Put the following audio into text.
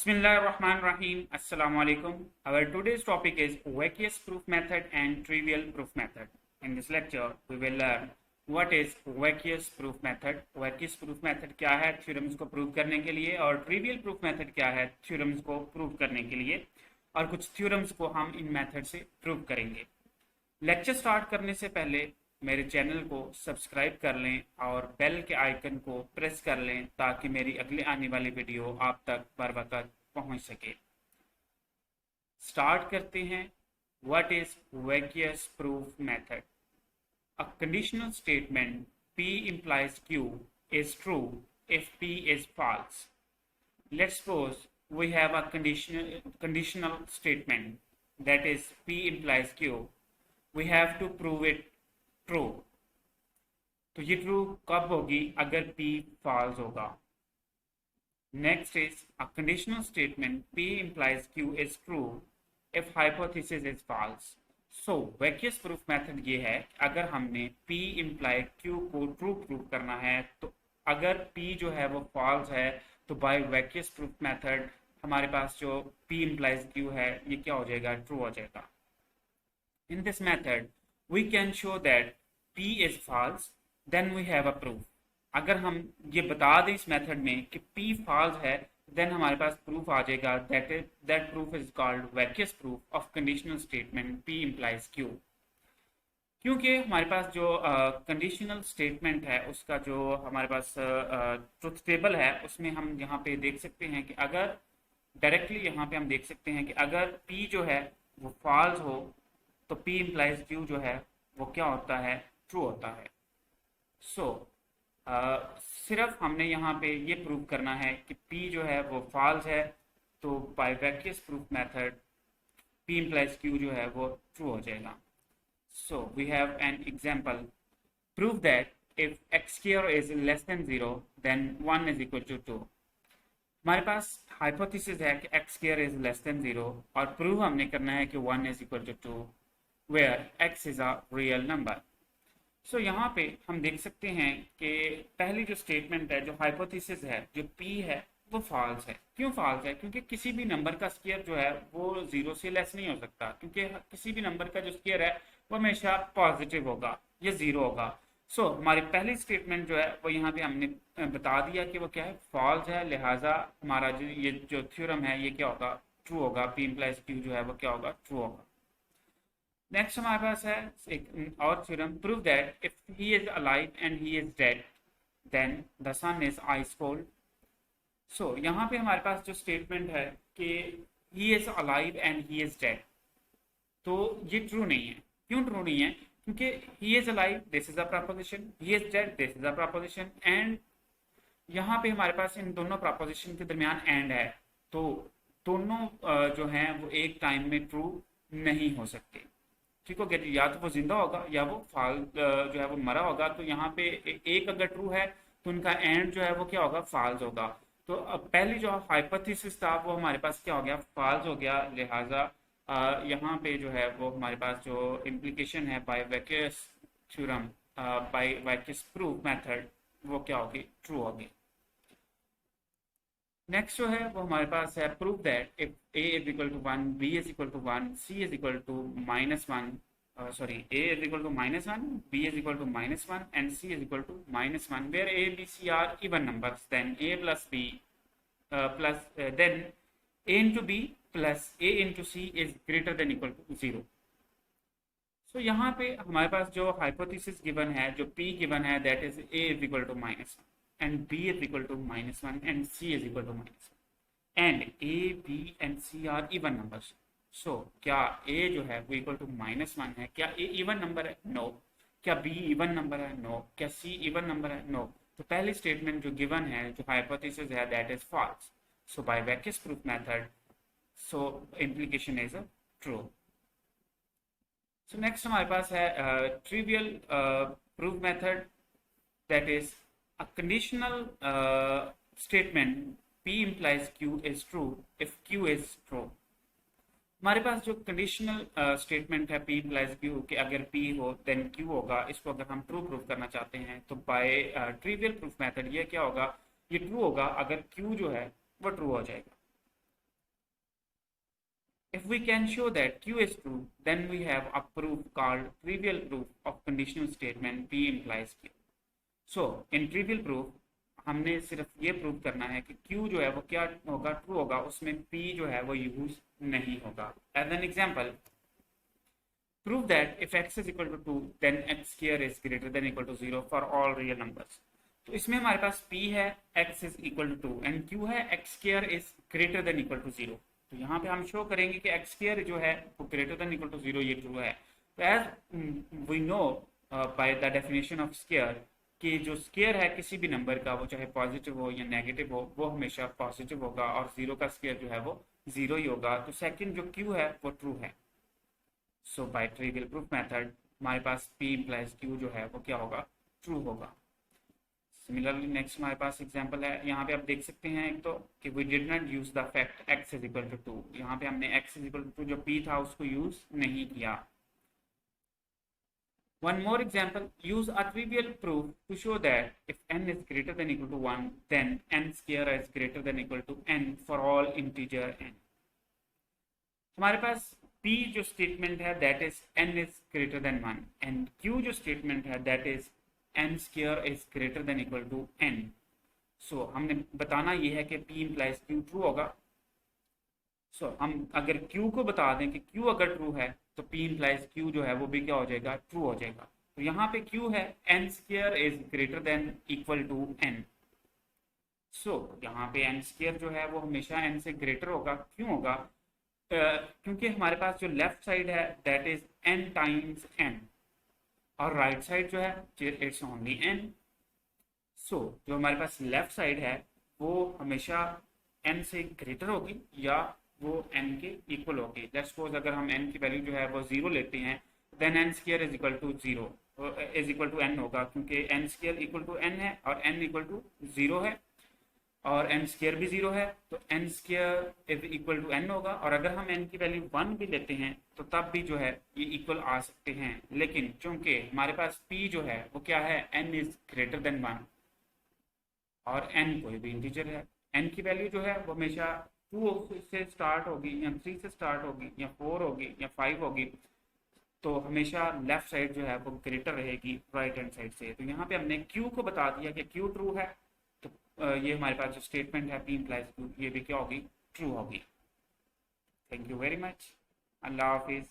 Bismillahirrahmanirrahim. Assalamu alaikum. Our today's topic is vacuous proof method and trivial proof method. In this lecture, we will learn what is vacuous proof method. Vacuous proof method क्या है theorems को prove करने के लिए, और trivial proof method क्या है theorems को प्रूव करने के लिए, और कुछ थ्योरम्स को हम इन मेथड से प्रूव करेंगे। लेक्चर स्टार्ट करने से पहले मेरे चैनल को सब्सक्राइब कर लें और बेल के आइकन को प्रेस कर लें ताकि मेरी अगले आने वाली वीडियो आप तक बर वक्त पहुंच सके। स्टार्ट करते हैं। What is vacuous proof method? A conditional statement P implies Q is true if P is false. Let's suppose we have a conditional statement that is P implies Q. We have to prove it true. तो ये true कब होगी? अगर P false होगा। Next is a conditional statement P implies Q is true if hypothesis is false. So vacuous proof method ये है कि अगर हमने P imply Q को ट्रू प्रूव करना है, तो अगर P जो है वो फॉल्स है तो बाय वैक्यूस प्रूफ मेथड हमारे पास जो P implies Q है ये क्या हो जाएगा? ट्रू हो जाएगा। In this method we can show that P is false, then we have a proof. अगर हम ये बता दें इस मेथड में कि P false है, then हमारे पास प्रूफ आ जाएगा। that proof is called vacuous proof of conditional statement P implies Q. क्योंकि हमारे पास जो कंडीशनल स्टेटमेंट है उसका जो हमारे पास ट्रुथ टेबल है उसमें हम यहाँ पे देख सकते हैं कि अगर डायरेक्टली यहाँ पे हम देख सकते हैं कि अगर P जो है वो फॉल्स हो तो P implies Q जो है वो क्या होता है? ट्रू होता है। सो सिर्फ हमने यहाँ पे ये प्रूव करना है कि P जो है वो फॉल्स है, तो by vacuous proof method P implies Q जो है वो ट्रू हो जाएगा। So we have an example. Prove that if x square is less than 0 then 1 is equal to 2। हमारे पास हाइपोथेसिस है कि x square is less than 0 और प्रूव हमने करना है कि 1 is equal to 2 where x is a real number. So यहाँ पे हम देख सकते हैं कि पहली जो स्टेटमेंट है, जो हाइपोथेसिस है, जो P है वो फॉल्स है। क्यों फॉल्स है? क्योंकि किसी भी नंबर का स्क्वायर जो है वो 0 से लेस नहीं हो सकता, क्योंकि किसी भी नंबर का जो स्क्वायर है वो हमेशा पॉजिटिव होगा या 0 होगा। सो हमारी पहली स्टेटमेंट जो है वो यहाँ पे हमने बता दिया कि वो क्या है? फॉल्स है। लिहाजा हमारा ये जो थ्योरम है ये क्या होगा? ट्रू होगा। P implies Q जो है वो क्या होगा? ट्रू होगा। नेक्स्ट हमारे पास है एक और theorem. Prove that if he is alive and he is dead then the sun is ice cold. So यहाँ पे हमारे पास जो स्टेटमेंट है कि he is alive and he is dead, तो ये ट्रू नहीं है। क्यों ट्रू नहीं है? क्योंकि ही is alive, this is a preposition, he is dead, this is a preposition, and यहाँ पे हमारे पास इन दोनों प्रपोजिशन के दरमियान एंड है, तो दोनों जो हैं वो एक टाइम में ट्रू नहीं हो सकते। ठीक हो गया? या तो वो जिंदा होगा या वो जो है वो मरा होगा। तो यहाँ पे एक अगर ट्रू है तो उनका एंड जो है वो क्या होगा? फॉल्स होगा। तो अब पहली जो हाइपोथेसिस था वो हमारे पास क्या हो गया? फॉल्स हो गया। लिहाजा यहाँ पे जो है वो हमारे पास जो इम्प्लीकेशन है by vacuous theorem, by vacuous proof method, वो क्या होगी? ट्रू होगी। नेक्स्ट जो है वो हमारे पास है prove that if a is equal to 1, b is equal to 1, c is equal to -1, sorry a is equal to -1, b is equal to -1 and c is equal to -1 where a b c are even numbers, then a plus b plus then a into b plus a into c is greater than equal to 0। So यहाँ पे हमारे पास जो hypothesis given है, जो p given है, that is a is equal to -1 and b is equal to -1 and c is equal to -1, and a, b and c are even numbers. So क्या a जो है वो equal to -1 है? क्या a even number है? No. क्या b even number है? No. क्या c even number है? No. तो पहली स्टेटमेंट जो गिवन है, जो हाइपोथेसिस है, that is false. So by vacuous proof method, so implication is a true. So next हमारे पास है trivial proof method, that is a conditional statement P implies Q is true if Q is true. हमारे पास जो conditional statement है P implies Q कि अगर P हो देन Q होगा, इसको अगर हम ट्रू प्रूफ करना चाहते हैं तो बाय ट्रिवियल प्रूफ मेथड ये क्या होगा? ये ट्रू होगा अगर Q जो है वो ट्रू हो जाएगा। If we can show that Q is true, then we have a proof called trivial proof of conditional statement P implies Q. So in trivial proof हमने सिर्फ ये प्रूव करना है कि Q जो है वो क्या होगा, ट्रू होगा, उसमें P जो है वो यूज नहीं होगा. As an example, prove that if x is equal to 2 then x square is greater than equal to 0 for all real numbers. तो इसमें हमारे पास p है x is equal to 2 and q है x square is greater than equal to 0. तो यहाँ पे हम शो करेंगे कि x square जो है वो greater than equal to 0 ये ट्रू है. तो as we know by the definition of square कि जो स्केयर है किसी भी नंबर का, वो चाहे पॉजिटिव हो या नेगेटिव हो, वो हमेशा पॉजिटिव होगा और जीरो का स्केयर जो है वो जीरो ही होगा. तो सेकंड जो q है वो ट्रू है. सो बाय ट्रिवियल प्रूफ मेथड हमारे पास P implies Q जो है वो क्या होगा, ट्रू होगा. सिमिलरली नेक्स्ट हमारे पास एग्जांपल है, यहाँ पे आप देख सकते हैं एक तो कि we did not use the fact x is equal to 2. यहाँ पे हमने x इज इक्वल टू जो P था उसको यूज नहीं किया. One more example, use a trivial proof to show that if n is greater than equal to 1 then n square is greater than equal to n for all integer n. हमारे पास P जो statement है that is n is greater than 1 and Q जो statement है that is n square is greater than equal to n. So हमने बताना ये है कि P implies Q ट्रू होगा. सो हम अगर Q को बता दें कि Q अगर ट्रू है तो P implies Q जो है वो भी क्या हो जाएगा, ट्रू हो जाएगा. तो यहाँ पे Q है n square is greater than equal to n. So यहाँ पे n स्क्वायर जो है वो हमेशा n से ग्रेटर होगा. क्यों होगा? क्योंकि हमारे पास जो लेफ्ट साइड है that is n times n और राइट साइड जो है इट्स ओनली n. सो जो हमारे पास लेफ्ट साइड है वो हमेशा n से ग्रेटर होगी या वो n के इक्वल होगी. लेट्स सपोज अगर हम n की वैल्यू जो है वो 0 लेते हैं then n square is equal to 0 is equal to n होगा, क्योंकि n square equal to n है और n इक्वल टू 0 है और n स्क्वायर भी 0 है, तो n square is equal to n होगा. और अगर हम n की वैल्यू 1 भी लेते हैं तो तब भी जो है ये इक्वल आ सकते हैं. लेकिन चूंकि हमारे पास p जो है वो क्या है, n इज ग्रेटर देन 1 और n कोई भी इंटीजर है, n की वैल्यू जो है वो हमेशा 2 से स्टार्ट होगी या 3 से स्टार्ट होगी या 4 होगी या 5 होगी. तो हमेशा लेफ्ट साइड जो है वो ग्रेटर रहेगी राइट हैंड साइड से. तो यहाँ पे हमने Q को बता दिया कि Q ट्रू है. तो ये हमारे पास जो स्टेटमेंट है P implies Q, ये भी क्या होगी, ट्रू होगी. Thank you very much. अल्लाह हाफिज़.